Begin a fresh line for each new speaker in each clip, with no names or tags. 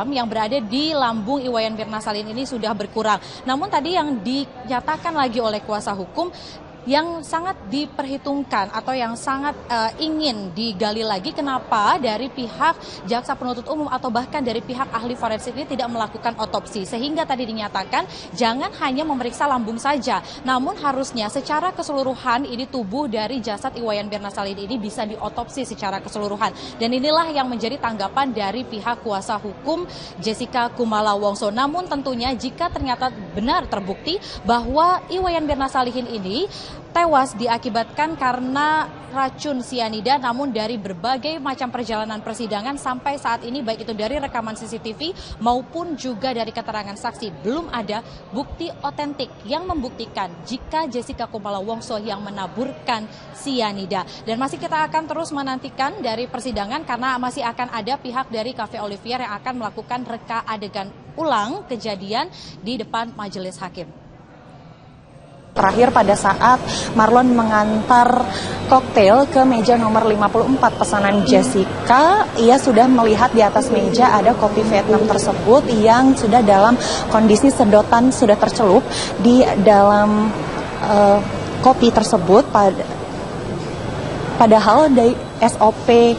yang berada di lambung Iwayan Mirna Salihin ini sudah berkurang. Namun tadi yang dinyatakan lagi oleh kuasa hukum yang sangat diperhitungkan atau yang sangat ingin digali lagi, kenapa dari pihak jaksa penuntut umum atau bahkan dari pihak ahli forensik ini tidak melakukan otopsi, sehingga tadi dinyatakan jangan hanya memeriksa lambung saja, namun harusnya secara keseluruhan ini tubuh dari jasad Iwayan Mirna Salihin ini bisa diotopsi secara keseluruhan. Dan inilah yang menjadi tanggapan dari pihak kuasa hukum Jessica Kumala Wongso. Namun tentunya jika ternyata benar terbukti bahwa Iwayan Mirna Salihin ini tewas diakibatkan karena racun sianida, namun dari berbagai macam perjalanan persidangan sampai saat ini, baik itu dari rekaman CCTV maupun juga dari keterangan saksi, belum ada bukti otentik yang membuktikan jika Jessica Kumala Wongso yang menaburkan sianida. Dan masih kita akan terus menantikan dari persidangan karena masih akan ada pihak dari Cafe Olivier yang akan melakukan reka adegan ulang kejadian di depan majelis hakim.
Terakhir pada saat Marlon mengantar koktail ke meja nomor 54 pesanan Jessica, ia sudah melihat di atas meja ada kopi Vietnam tersebut yang sudah dalam kondisi sedotan sudah tercelup di dalam kopi tersebut. Padahal dari SOP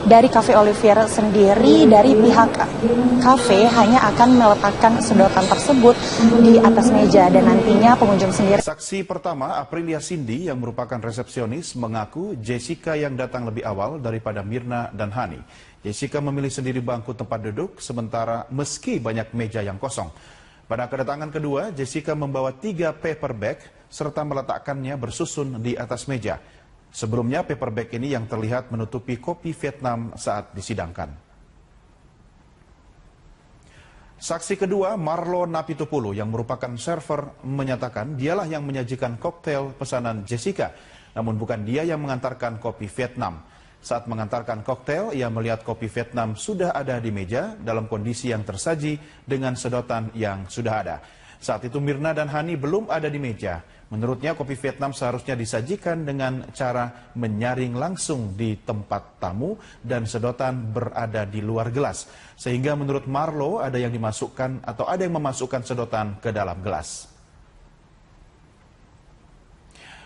dari Cafe Olivier sendiri, dari pihak kafe hanya akan meletakkan sedotan tersebut di atas meja dan nantinya pengunjung sendiri.
Saksi pertama, Aprilia Cindy yang merupakan resepsionis, mengaku Jessica yang datang lebih awal daripada Mirna dan Hani. Jessica memilih sendiri bangku tempat duduk, sementara meski banyak meja yang kosong. Pada kedatangan kedua, Jessica membawa 3 paper bag serta meletakkannya bersusun di atas meja. Sebelumnya, paper bag ini yang terlihat menutupi kopi Vietnam saat disidangkan. Saksi kedua, Marlo Napitupulu yang merupakan server, menyatakan dialah yang menyajikan koktail pesanan Jessica, namun bukan dia yang mengantarkan kopi Vietnam. Saat mengantarkan koktail, ia melihat kopi Vietnam sudah ada di meja dalam kondisi yang tersaji dengan sedotan yang sudah ada. Saat itu Mirna dan Hani belum ada di meja. Menurutnya kopi Vietnam seharusnya disajikan dengan cara menyaring langsung di tempat tamu dan sedotan berada di luar gelas. Sehingga menurut Marlo ada yang dimasukkan atau ada yang memasukkan sedotan ke dalam gelas.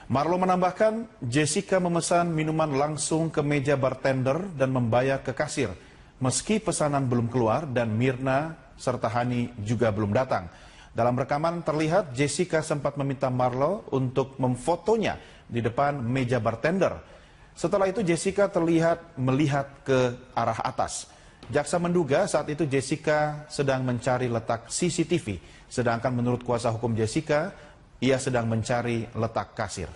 Marlo menambahkan, Jessica memesan minuman langsung ke meja bartender dan membayar ke kasir. Meski pesanan belum keluar dan Mirna serta Hani juga belum datang. Dalam rekaman terlihat Jessica sempat meminta Marlo untuk memfotonya di depan meja bartender. Setelah itu Jessica terlihat melihat ke arah atas. Jaksa menduga saat itu Jessica sedang mencari letak CCTV, sedangkan menurut kuasa hukum Jessica, ia sedang mencari letak kasir.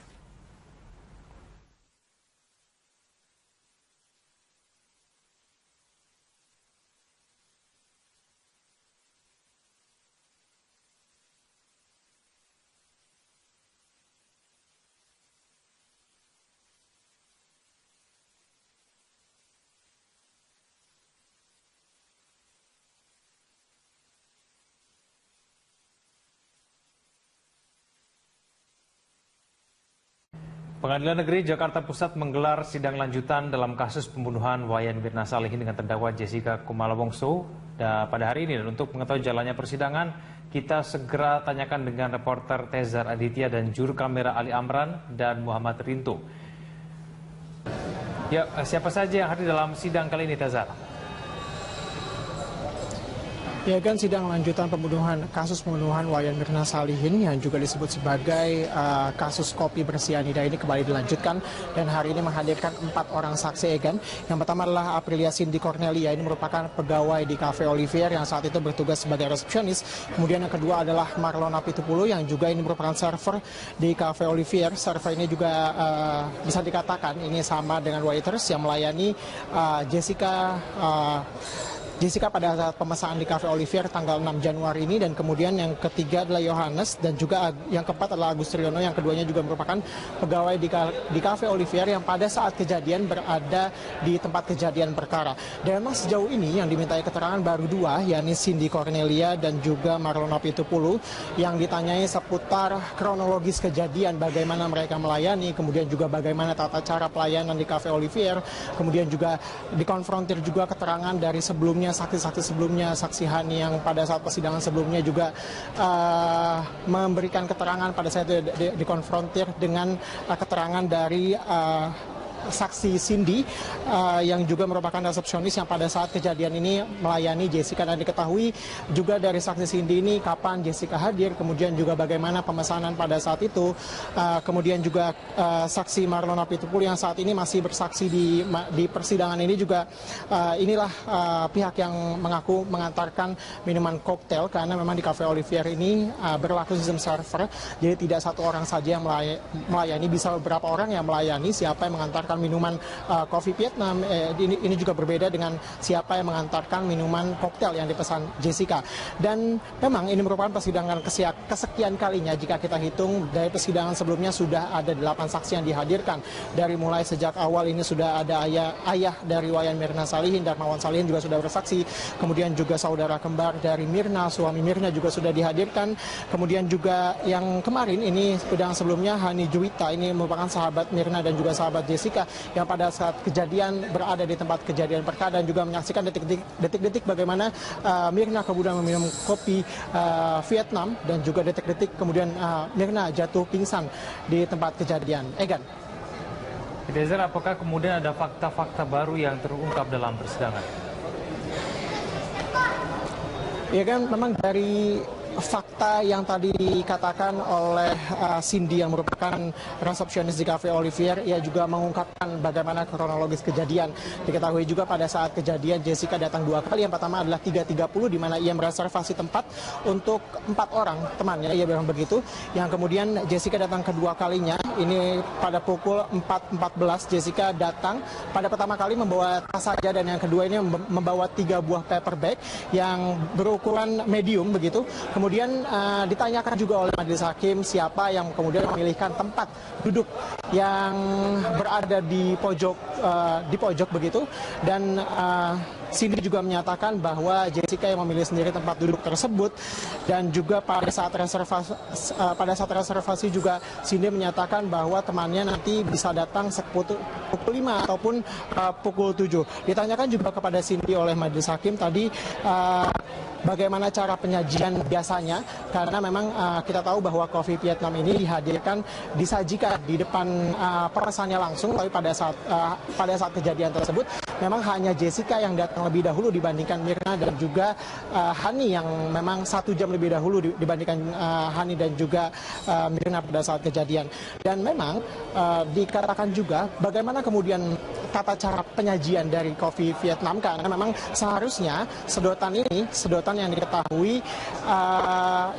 Pengadilan Negeri Jakarta Pusat menggelar sidang lanjutan dalam kasus pembunuhan Wayan Mirna Salihin dengan terdakwa Jessica Kumala Wongso pada hari ini. Dan untuk mengetahui jalannya persidangan, kita segera tanyakan dengan reporter Tezar Aditya dan juru kamera Ali Amran dan Muhammad Rinto. Ya, siapa saja yang hadir dalam sidang kali ini, Tezar?
Ya kan, sidang lanjutan kasus pembunuhan Wayan Mirna Salihin yang juga disebut sebagai kasus kopi bersianida ini kembali dilanjutkan dan hari ini menghadirkan 4 orang saksi, Egan. Yang pertama adalah Aprilia Cindy Cornelia, ini merupakan pegawai di Cafe Olivier yang saat itu bertugas sebagai resepsionis. Kemudian yang kedua adalah Marlon Napitupulu yang juga ini merupakan server di Cafe Olivier. Server ini juga bisa dikatakan ini sama dengan waiters yang melayani Jessica pada saat pemesanan di Cafe Olivier tanggal 6 Januari ini. Dan kemudian yang ketiga adalah Yohanes dan juga yang keempat adalah Agus Triyono yang keduanya juga merupakan pegawai di Cafe Olivier yang pada saat kejadian berada di tempat kejadian perkara. Dan memang sejauh ini yang dimintai keterangan baru 2, yakni Cindy Cornelia dan juga Marlon Napitupulu, yang ditanyai seputar kronologis kejadian, bagaimana mereka melayani, kemudian juga bagaimana tata cara pelayanan di Cafe Olivier, kemudian juga dikonfrontir juga keterangan dari sebelumnya kemudian saksi-saksi sebelumnya, saksi Hani yang pada saat persidangan sebelumnya juga memberikan keterangan pada saat itu dikonfrontir dengan keterangan dari saksi Cindy yang juga merupakan resepsionis yang pada saat kejadian ini melayani Jessica, dan diketahui juga dari saksi Cindy ini kapan Jessica hadir, kemudian juga bagaimana pemesanan pada saat itu, kemudian juga saksi Marlon Napitupulu yang saat ini masih bersaksi di persidangan ini juga inilah pihak yang mengaku mengantarkan minuman koktail, karena memang di Cafe Olivier ini berlaku sistem server, jadi tidak satu orang saja yang melayani, bisa beberapa orang yang melayani. Siapa yang mengantarkan minuman kopi Vietnam ini juga berbeda dengan siapa yang mengantarkan minuman koktail yang dipesan Jessica. Dan memang ini merupakan persidangan kesekian kalinya jika kita hitung dari persidangan sebelumnya sudah ada 8 saksi yang dihadirkan. Dari mulai sejak awal ini sudah ada ayah dari Wayan Mirna Salihin, Darmawan Salihin juga sudah bersaksi, kemudian juga saudara kembar dari Mirna, suami Mirna juga sudah dihadirkan, kemudian juga yang kemarin ini persidangan sebelumnya Hani Juwita, ini merupakan sahabat Mirna dan juga sahabat Jessica yang pada saat kejadian berada di tempat kejadian perkara dan juga menyaksikan detik-detik bagaimana Mirna kemudian meminum kopi Vietnam, dan juga detik-detik kemudian Mirna jatuh pingsan di tempat kejadian. Egan.
Eliezer, apakah kemudian ada fakta-fakta baru yang terungkap dalam persidangan?
Ya kan, memang dari fakta yang tadi dikatakan oleh Cindy yang merupakan resepsionis di Cafe Olivier, ia juga mengungkapkan bagaimana kronologis kejadian. Diketahui juga pada saat kejadian Jessica datang 2 kali. Yang pertama adalah 3.30 di mana ia mereservasi tempat untuk 4 orang temannya, ia bilang begitu. Yang kemudian Jessica datang kedua kalinya, ini pada pukul 4.14 Jessica datang. Pada pertama kali membawa tas saja, dan yang kedua ini membawa 3 buah paper bag yang berukuran medium begitu. Kemudian ditanyakan juga oleh majelis hakim siapa yang kemudian memilihkan tempat duduk yang berada di pojok begitu, dan Cindy juga menyatakan bahwa Jessica yang memilih sendiri tempat duduk tersebut, dan juga pada saat reservasi juga Cindy menyatakan bahwa temannya nanti bisa datang pukul 5 ataupun pukul 7. Ditanyakan juga kepada Cindy oleh majelis hakim tadi bagaimana cara penyajian biasanya, karena memang kita tahu bahwa kopi Vietnam ini disajikan di depan pemesannya langsung, tapi pada saat kejadian tersebut memang hanya Jessica yang datang lebih dahulu dibandingkan Mirna dan juga Hani yang memang 1 jam lebih dahulu dibandingkan Hani dan juga Mirna pada saat kejadian. Dan memang dikatakan juga bagaimana kemudian tata cara penyajian dari kopi Vietnam, karena memang seharusnya sedotan yang diketahui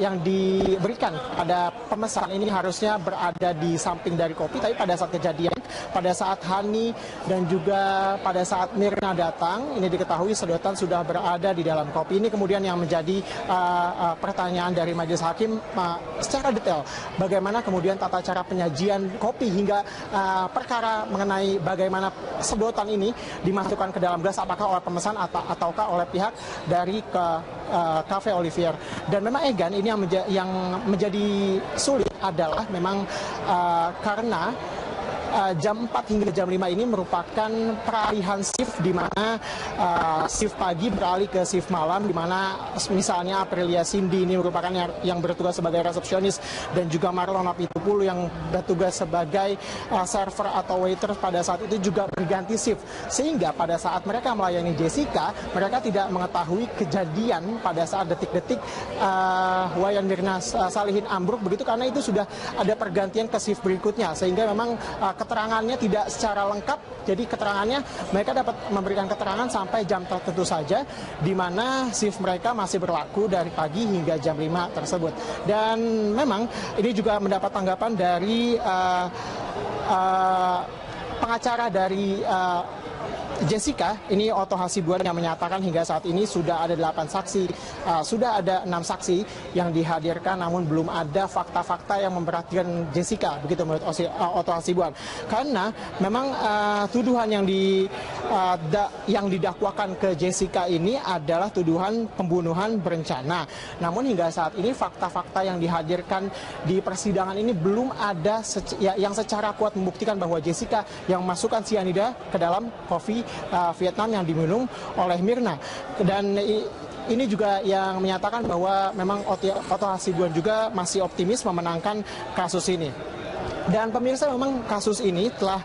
yang diberikan pada pemesan ini harusnya berada di samping dari kopi, tapi pada saat kejadian, pada saat Hani dan juga pada saat Mirna datang, ini diketahui sedotan sudah berada di dalam kopi. Ini kemudian yang menjadi pertanyaan dari majelis hakim secara detail, bagaimana kemudian tata cara penyajian kopi hingga perkara mengenai bagaimana sedotan ini dimasukkan ke dalam gelas, apakah oleh pemesan ataukah oleh pihak dari Cafe Olivier. Dan memang Egan, ini yang menjadi sulit adalah memang karena jam 4 hingga jam 5 ini merupakan peralihan shift, di mana shift pagi beralih ke shift malam, di mana misalnya Aprilia Cindy ini merupakan yang bertugas sebagai resepsionis, dan juga Marlon Napitupulu yang bertugas sebagai server atau waiter pada saat itu juga berganti shift, sehingga pada saat mereka melayani Jessica, mereka tidak mengetahui kejadian pada saat detik-detik Wayan Mirna Salihin ambruk begitu, karena itu sudah ada pergantian ke shift berikutnya, sehingga memang keterangannya tidak secara lengkap. Jadi keterangannya, mereka dapat memberikan keterangan sampai jam tertentu saja, di mana shift mereka masih berlaku dari pagi hingga jam 5 tersebut. Dan memang ini juga mendapat tanggapan dari pengacara dari Jessica, ini Otto Hasibuan, yang menyatakan hingga saat ini sudah ada 8 saksi, sudah ada 6 saksi yang dihadirkan, namun belum ada fakta-fakta yang memperhatikan Jessica, begitu menurut Otto Hasibuan. Karena memang tuduhan yang didakwakan ke Jessica ini adalah tuduhan pembunuhan berencana. Namun hingga saat ini fakta-fakta yang dihadirkan di persidangan ini belum ada yang secara kuat membuktikan bahwa Jessica yang masukkan cyanida ke dalam kopi Vietnam yang diminum oleh Mirna. Dan ini juga yang menyatakan bahwa memang Otto Hasibuan juga masih optimis memenangkan kasus ini. Dan pemirsa, memang kasus ini telah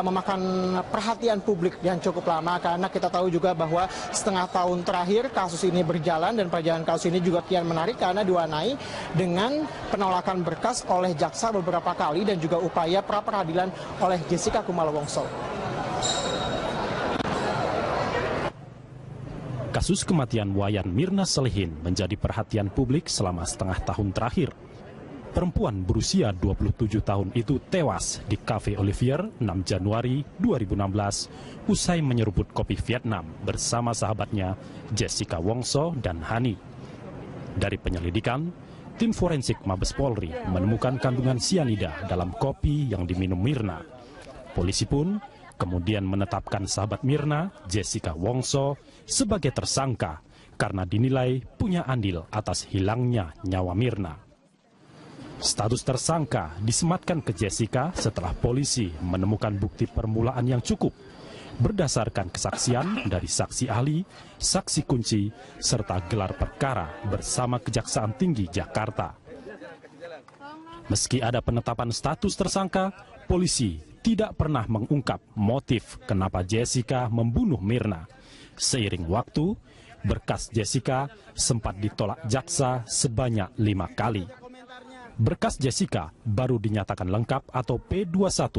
memakan perhatian publik yang cukup lama, karena kita tahu juga bahwa setengah tahun terakhir kasus ini berjalan, dan perjalanan kasus ini juga kian menarik karena diwarnai dengan penolakan berkas oleh jaksa beberapa kali dan juga upaya pra-peradilan oleh Jessica Kumala Wongso.
Kasus kematian Wayan Mirna Salihin menjadi perhatian publik selama setengah tahun terakhir. Perempuan berusia 27 tahun itu tewas di Cafe Olivier 6 Januari 2016 usai menyeruput kopi Vietnam bersama sahabatnya Jessica Wongso dan Hani. Dari penyelidikan, tim forensik Mabes Polri menemukan kandungan sianida dalam kopi yang diminum Mirna. Polisi pun kemudian menetapkan sahabat Mirna, Jessica Wongso, sebagai tersangka karena dinilai punya andil atas hilangnya nyawa Mirna. Status tersangka disematkan ke Jessica setelah polisi menemukan bukti permulaan yang cukup berdasarkan kesaksian dari saksi ahli, saksi kunci, serta gelar perkara bersama Kejaksaan Tinggi Jakarta. Meski ada penetapan status tersangka, polisi tidak pernah mengungkap motif kenapa Jessica membunuh Mirna. Seiring waktu, berkas Jessica sempat ditolak jaksa sebanyak 5 kali. Berkas Jessica baru dinyatakan lengkap atau P21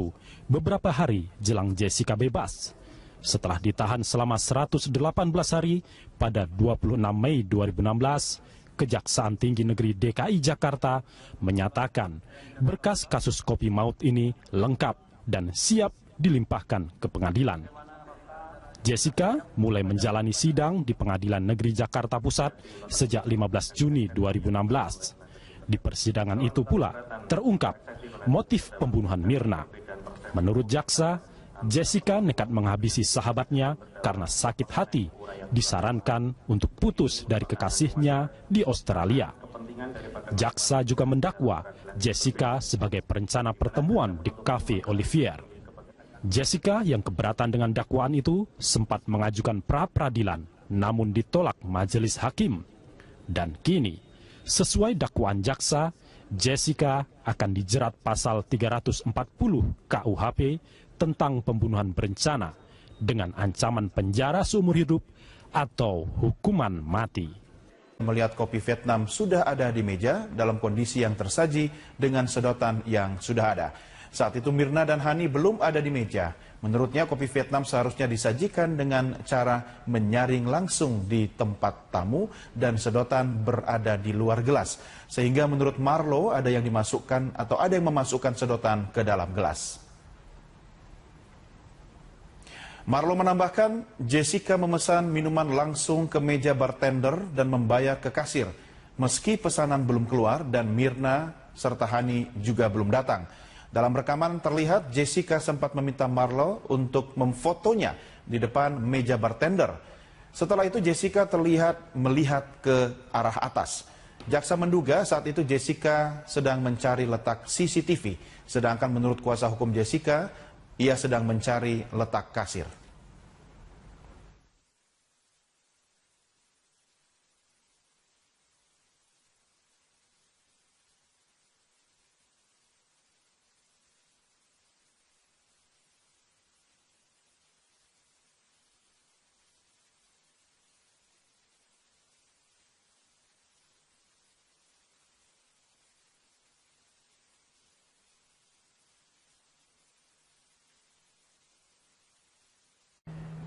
beberapa hari jelang Jessica bebas. Setelah ditahan selama 118 hari pada 26 Mei 2016, Kejaksaan Tinggi Negeri DKI Jakarta menyatakan berkas kasus kopi maut ini lengkap dan siap dilimpahkan ke pengadilan. Jessica mulai menjalani sidang di Pengadilan Negeri Jakarta Pusat sejak 15 Juni 2016. Di persidangan itu pula terungkap motif pembunuhan Mirna. Menurut jaksa, Jessica nekat menghabisi sahabatnya karena sakit hati, disarankan untuk putus dari kekasihnya di Australia. Jaksa juga mendakwa Jessica sebagai perencana pertemuan di Cafe Olivier. Jessica yang keberatan dengan dakwaan itu sempat mengajukan pra-peradilan, namun ditolak majelis hakim. Dan kini, sesuai dakwaan jaksa, Jessica akan dijerat pasal 340 KUHP tentang pembunuhan berencana dengan ancaman penjara seumur hidup atau hukuman mati.
Melihat kopi Vietnam sudah ada di meja dalam kondisi yang tersaji dengan sedotan yang sudah ada. Saat itu Mirna dan Hani belum ada di meja. Menurutnya kopi Vietnam seharusnya disajikan dengan cara menyaring langsung di tempat tamu dan sedotan berada di luar gelas. Sehingga menurut Marlo ada yang dimasukkan atau ada yang memasukkan sedotan ke dalam gelas. Marlo menambahkan, Jessica memesan minuman langsung ke meja bartender dan membayar ke kasir. Meski pesanan belum keluar dan Mirna serta Hani juga belum datang. Dalam rekaman terlihat Jessica sempat meminta Marlo untuk memfotonya di depan meja bartender. Setelah itu Jessica terlihat melihat ke arah atas. Jaksa menduga saat itu Jessica sedang mencari letak CCTV. Sedangkan menurut kuasa hukum Jessica, ia sedang mencari letak kasir.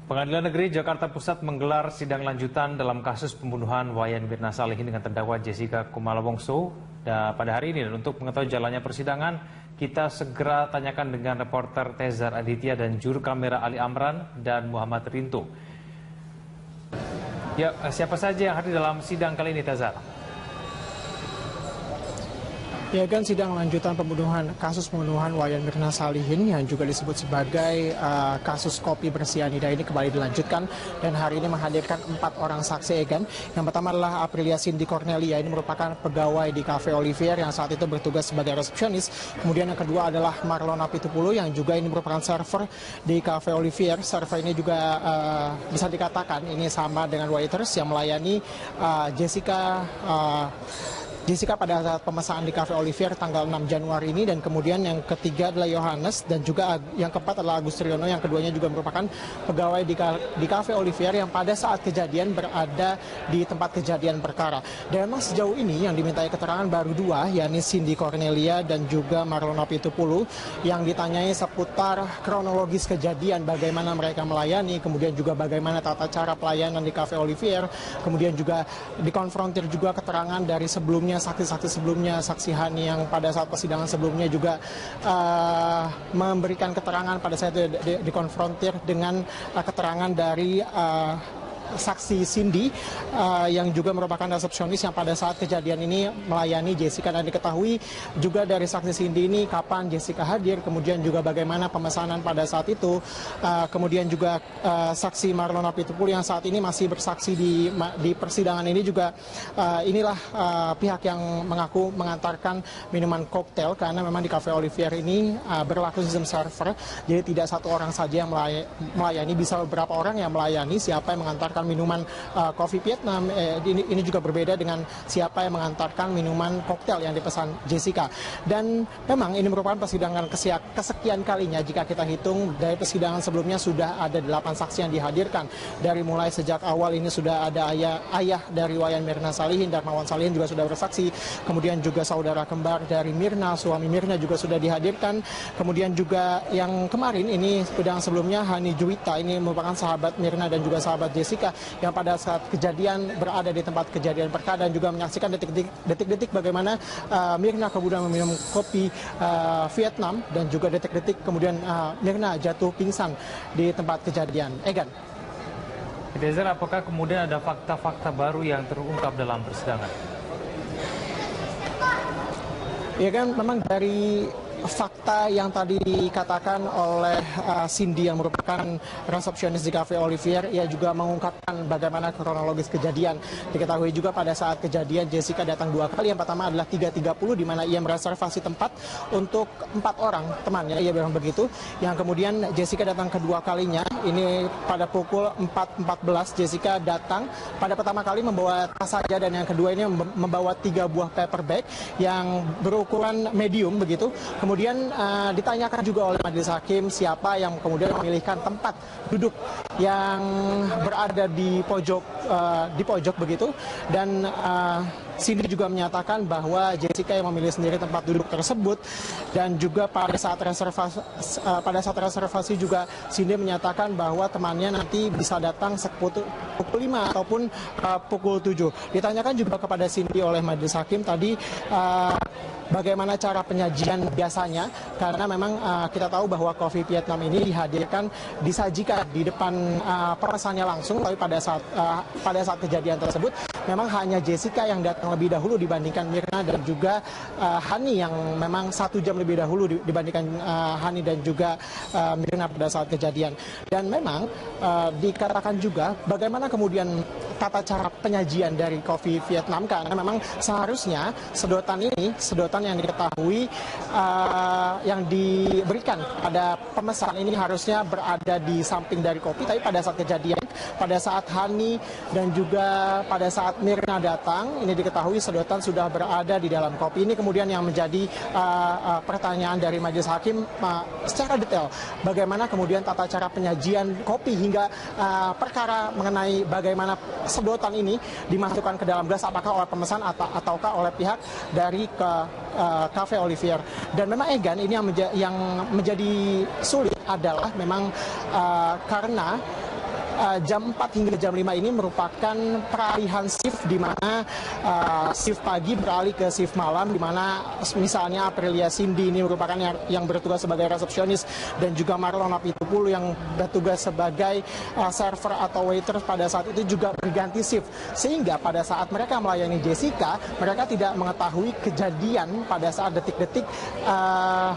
Pengadilan Negeri Jakarta Pusat menggelar sidang lanjutan dalam kasus pembunuhan Wayan Mirna Salihin dengan terdakwa Jessica Kumala Wongso pada hari ini. Dan untuk mengetahui jalannya persidangan, kita segera tanyakan dengan reporter Tezar Aditya dan juru kamera Ali Amran dan Muhammad Rinto. Ya, siapa saja yang hadir dalam sidang kali ini, Tezar?
Ya kan sidang lanjutan kasus pembunuhan Wayan Mirna Salihin yang juga disebut sebagai kasus kopi bersianida ini kembali dilanjutkan dan hari ini menghadirkan 4 orang saksi Egan. Yang pertama adalah Aprilia Cindy Cornelia, ini merupakan pegawai di Cafe Olivier yang saat itu bertugas sebagai resepsionis. Kemudian yang kedua adalah Marlon Napitupulu yang juga ini merupakan server di Cafe Olivier. Server ini juga bisa dikatakan ini sama dengan waiters yang melayani Jessica pada saat pemesanan di Cafe Olivier tanggal 6 Januari ini, dan kemudian yang ketiga adalah Yohanes, dan juga yang keempat adalah Agus Triyono yang keduanya juga merupakan pegawai di Cafe Olivier yang pada saat kejadian berada di tempat kejadian perkara. Dan memang sejauh ini yang dimintai keterangan baru 2, yakni Cindy Cornelia dan juga Marlon Napitupulu, yang ditanyai seputar kronologis kejadian, bagaimana mereka melayani, kemudian juga bagaimana tata cara pelayanan di Cafe Olivier, kemudian juga dikonfrontir juga keterangan dari sebelumnya saksi-saksi sebelumnya, saksi Hani yang pada saat persidangan sebelumnya juga memberikan keterangan pada saat itu dikonfrontir dengan keterangan dari saksi Cindy yang juga merupakan resepsionis yang pada saat kejadian ini melayani Jessica, dan diketahui juga dari saksi Cindy ini kapan Jessica hadir, kemudian juga bagaimana pemesanan pada saat itu, kemudian juga saksi Marlon Napitupulu yang saat ini masih bersaksi di persidangan ini juga inilah pihak yang mengaku mengantarkan minuman koktail, karena memang di Cafe Olivier ini berlaku sistem server, jadi tidak satu orang saja yang melayani, bisa beberapa orang yang melayani. Siapa yang mengantarkan minuman kopi Vietnam ini juga berbeda dengan siapa yang mengantarkan minuman koktail yang dipesan Jessica. Dan memang ini merupakan persidangan kesekian kalinya jika kita hitung dari persidangan sebelumnya sudah ada 8 saksi yang dihadirkan. Dari mulai sejak awal ini sudah ada ayah dari Wayan Mirna Salihin, Darmawan Salihin juga sudah bersaksi, kemudian juga saudara kembar dari Mirna, suami Mirna juga sudah dihadirkan, kemudian juga yang kemarin ini persidangan sebelumnya Hani Juwita, ini merupakan sahabat Mirna dan juga sahabat Jessica yang pada saat kejadian berada di tempat kejadian perkara dan juga menyaksikan detik-detik bagaimana Mirna kemudian meminum kopi Vietnam, dan juga detik-detik kemudian Mirna jatuh pingsan di tempat kejadian. Egan.
Reza, apakah kemudian ada fakta-fakta baru yang terungkap dalam persidangan?
Ya kan, memang dari fakta yang tadi dikatakan oleh Cindy yang merupakan resepsionis di Cafe Olivier, ia juga mengungkapkan bagaimana kronologis kejadian. Diketahui juga pada saat kejadian Jessica datang 2 kali. Yang pertama adalah 3.30 di mana ia mereservasi tempat untuk 4 orang temannya, ia bilang begitu. Yang kemudian Jessica datang kedua kalinya, ini pada pukul 4.14 Jessica datang pada pertama kali membawa tas saja, dan yang kedua ini membawa 3 buah paper bag yang berukuran medium begitu. Kemudian ditanyakan juga oleh majelis hakim siapa yang kemudian memilihkan tempat duduk yang berada di pojok begitu, dan Cindy juga menyatakan bahwa Jessica yang memilih sendiri tempat duduk tersebut, dan juga pada saat reservasi juga Cindy menyatakan bahwa temannya nanti bisa datang pukul 5 ataupun pukul 7. Ditanyakan juga kepada Cindy oleh majelis hakim tadi bagaimana cara penyajian biasanya, karena memang kita tahu bahwa kopi Vietnam ini disajikan di depan pemesannya langsung, tapi pada saat kejadian tersebut memang hanya Jessica yang datang lebih dahulu dibandingkan Mirna dan juga Hani yang memang 1 jam lebih dahulu dibandingkan Hani dan juga Mirna pada saat kejadian. Dan memang dikatakan juga bagaimana kemudian tata cara penyajian dari kopi Vietnam, karena memang seharusnya sedotan yang diketahui yang diberikan pada pemesan ini harusnya berada di samping dari kopi, tapi pada saat kejadian, pada saat Hani dan juga pada saat Mirna datang, ini diketahui sedotan sudah berada di dalam kopi. Ini kemudian yang menjadi pertanyaan dari majelis hakim secara detail, bagaimana kemudian tata cara penyajian kopi hingga perkara mengenai bagaimana sedotan ini dimasukkan ke dalam gelas, apakah oleh pemesan ataukah oleh pihak dari Cafe Olivier. Dan memang Egan, ini yang menjadi sulit adalah memang karena jam 4 hingga jam 5 ini merupakan peralihan shift, di mana shift pagi beralih ke shift malam, di mana misalnya Aprilia Cindy ini merupakan yang bertugas sebagai resepsionis, dan juga Marlon Napitupulu yang bertugas sebagai server atau waiter pada saat itu juga berganti shift. Sehingga pada saat mereka melayani Jessica, mereka tidak mengetahui kejadian pada saat detik-detik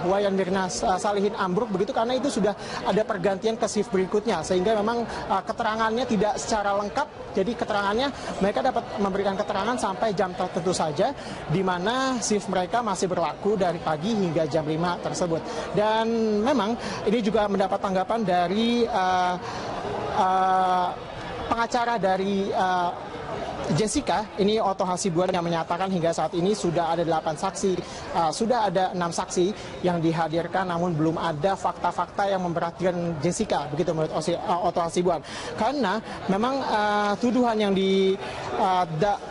Wayan Mirna Salihin ambruk begitu, karena itu sudah ada pergantian ke shift berikutnya, sehingga memang keterangannya tidak secara lengkap. Jadi keterangannya, mereka dapat memberikan keterangan sampai jam tertentu saja, di mana shift mereka masih berlaku dari pagi hingga jam 5 tersebut. Dan memang ini juga mendapat tanggapan dari pengacara dari Jessica, ini Otto Hasibuan, yang menyatakan hingga saat ini sudah ada 8 saksi, sudah ada 6 saksi yang dihadirkan, namun belum ada fakta-fakta yang memberatkan Jessica, begitu menurut Otto Hasibuan. Karena memang tuduhan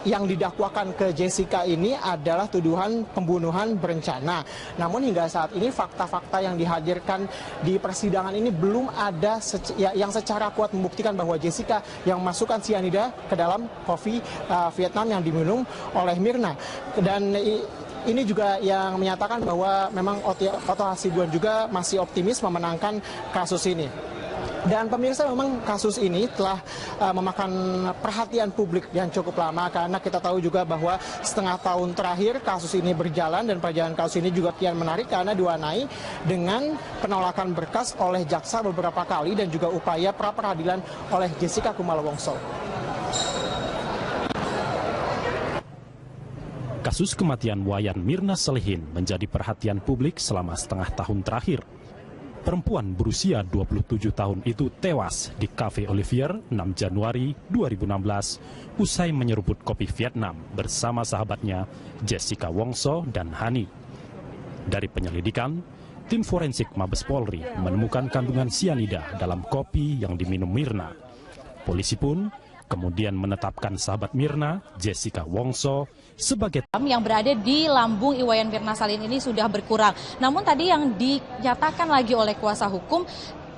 yang didakwakan ke Jessica ini adalah tuduhan pembunuhan berencana. Namun hingga saat ini fakta-fakta yang dihadirkan di persidangan ini belum ada yang secara kuat membuktikan bahwa Jessica yang memasukkan sianida ke dalam kopi Vietnam yang diminum oleh Mirna. Dan ini juga yang menyatakan bahwa memang Otto Hasibuan juga masih optimis memenangkan kasus ini. Dan pemirsa, memang kasus ini telah memakan perhatian publik yang cukup lama, karena kita tahu juga bahwa setengah tahun terakhir kasus ini berjalan, dan perjalanan kasus ini juga kian menarik karena diwarnai dengan penolakan berkas oleh jaksa beberapa kali dan juga upaya pra peradilan oleh Jessica Kumala Wongso.
Kasus kematian Wayan Mirna Salihin menjadi perhatian publik selama setengah tahun terakhir. Perempuan berusia 27 tahun itu tewas di Cafe Olivier 6 Januari 2016 usai menyeruput kopi Vietnam bersama sahabatnya Jessica Wongso dan Hani. Dari penyelidikan, tim forensik Mabes Polri menemukan kandungan sianida dalam kopi yang diminum Mirna. Polisi pun kemudian menetapkan sahabat Mirna, Jessica Wongso, sebagai
yang berada di lambung Iwayan Mirna Salihin ini sudah berkurang. Namun tadi yang dinyatakan lagi oleh kuasa hukum,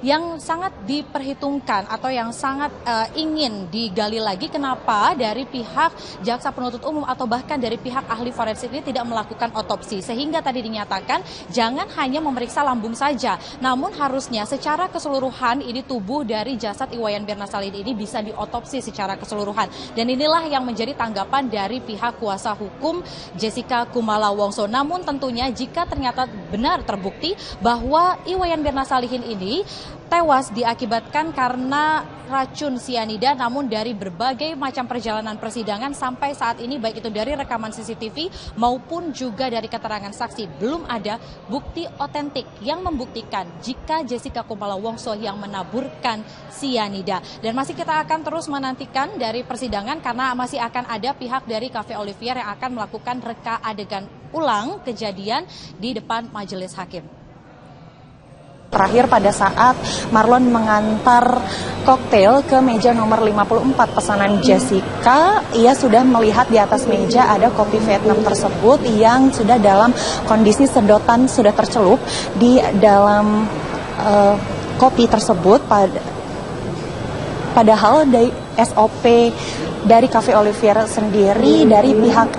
yang sangat diperhitungkan atau yang sangat ingin digali lagi, kenapa dari pihak jaksa penuntut umum atau bahkan dari pihak ahli forensik ini tidak melakukan otopsi, sehingga tadi dinyatakan jangan hanya memeriksa lambung saja, namun harusnya secara keseluruhan ini tubuh dari jasad Iwayan Mirna Salihin ini bisa diotopsi secara keseluruhan. Dan inilah yang menjadi tanggapan dari pihak kuasa hukum Jessica Kumala Wongso. Namun tentunya jika ternyata benar terbukti bahwa Iwayan Mirna Salihin ini tewas diakibatkan karena racun sianida, namun dari berbagai macam perjalanan persidangan sampai saat ini, baik itu dari rekaman CCTV maupun juga dari keterangan saksi, belum ada bukti otentik yang membuktikan jika Jessica Kumala Wongso yang menaburkan sianida. Dan masih kita akan terus menantikan dari persidangan, karena masih akan ada pihak dari Cafe Olivier yang akan melakukan reka adegan ulang kejadian di depan majelis hakim.
Terakhir pada saat Marlon mengantar koktail ke meja nomor 54 pesanan Jessica, ia sudah melihat di atas meja ada kopi Vietnam tersebut yang sudah dalam kondisi sedotan sudah tercelup di dalam kopi tersebut. Padahal dari SOP dari Cafe Olivier sendiri, dari pihak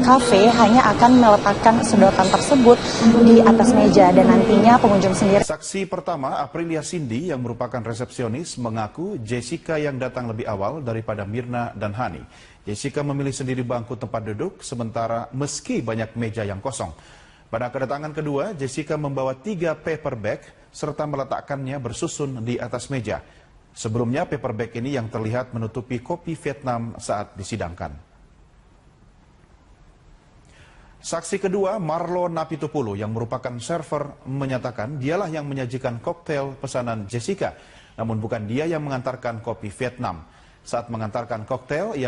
kafe hanya akan meletakkan sedotan tersebut di atas meja, dan nantinya pengunjung sendiri.
Saksi pertama, Aprilia Cindy yang merupakan resepsionis, mengaku Jessica yang datang lebih awal daripada Mirna dan Hani. Jessica memilih sendiri bangku tempat duduk, sementara meski banyak meja yang kosong. Pada kedatangan kedua, Jessica membawa 3 paper bag serta meletakkannya bersusun di atas meja. Sebelumnya, paper bag ini yang terlihat menutupi kopi Vietnam saat disidangkan. Saksi kedua, Marlon Napitupulu yang merupakan server, menyatakan dialah yang menyajikan koktail pesanan Jessica, namun bukan dia yang mengantarkan kopi Vietnam. Saat mengantarkan koktail, ia